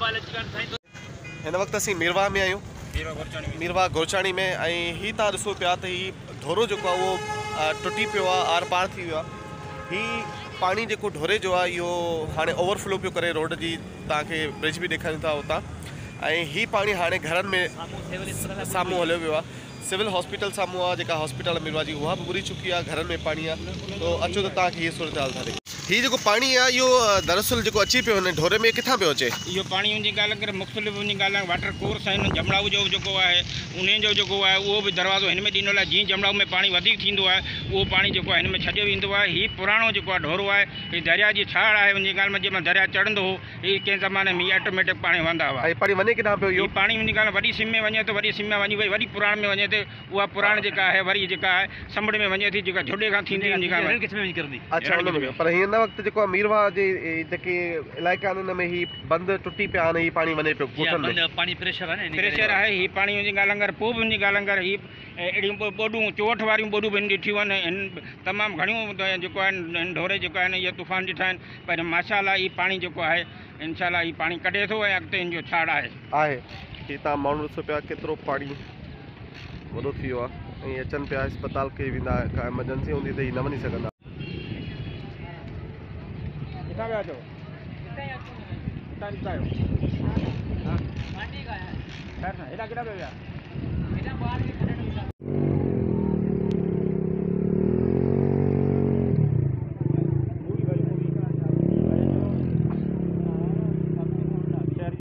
हिन वक्त असीं मीरवा में आहियूं, मीरवा गोरचाणी में। ऐं ही तव्हां ॾिसो पिया त ही ढोरो जेको आहे उहो टुटी पियो आहे, आर पार थी वियो आहे। ही पाणी जेको ढोरे जो आहे इहो हाणे ओवरफ्लो पियो करे रोड जी, तव्हांखे ब्रिज बि ॾेखारियूं था उतां। ऐं ही पाणी हाणे घरनि में साम्हूं हलियो वियो आहे। सिविल हॉस्पिटल साम्हूं आहे, जेका हॉस्पिटल मीरवा जी, उहा बि बुरी चुकी आहे, घरनि में पाणी आहे। तो अचो त तव्हांखे हीअ सूरत हाल था ॾेखारियूं। ही जेको पाणी आहे इहो दरअसल जेको अची पियो हिन ढोरे में किथां पियो अचे? इहो पाणी जी ॻाल्हि अगरि मुख़्तलिफ़ उन ॻाल्हि वाटर कोर्स आहिनि जमड़ाऊ जो जेको आहे उन जो जेको आहे उहो बि दरवाज़ो हिन में ॾिनल आहे। जीअं जमड़ाऊ में पाणी वधीक थींदो आहे उहो पाणी जेको आहे हिन में छॾियो वेंदो आहे। हीउ पुराणो जेको आहे ढोरो आहे, हीउ दरिया जी छाड़ आहे। उन ॻाल्हि में जंहिंमहिल दरिया चढ़ंदो हो हीउ कंहिं ज़माने में ऑटोमेटिक पाणी वेंदा हुआ। पाणी वञे किथां पियो? इहो पाणी उन ॻाल्हि वॾी सिम में वञे थो, वॾी सिम में वञी वरी पुराण में वञे थो। उहा पुराण जेका आहे वरी जेका आहे समुंड में वञे थी, जेका झुॾे खां थींदी अच्छा पर हिन वक़्तु जेको आहे मीरवा जे जेके इलाइक़ा आहिनि उन में ही बंदि टुटी पिया आहिनि, ही पाणी वञे पियो ॻोठनि में। पाणी प्रेशर आहे। हीउ पाणी जी ॻाल्हि अगरि पोइ बि मुंहिंजी ॻाल्हि अगरि हीअ अहिड़ियूं ॿोॾूं चोहठि वारियूं ॿोॾूं बि ॾिठियूं आहिनि। हिन तमामु घणियूं जेको आहिनि ढोरे जेको आहिनि इहे तूफ़ान ॾिठा आहिनि, पर माशाअल्लाह हीउ पाणी जेको आहे इंशाअल्लाह हीउ पाणी कढे थो ऐं अॻिते हिन जो छाड़ आहे। ही तव्हां माण्हू ॾिसो पिया केतिरो पाणी वॾो थी वियो आहे। ऐं अचनि पिया अस्पताल के वेंदा, का एमरजेंसी हूंदी त ही न वञी सघंदा। किथां विया छो? हेॾा केॾा पिया विया?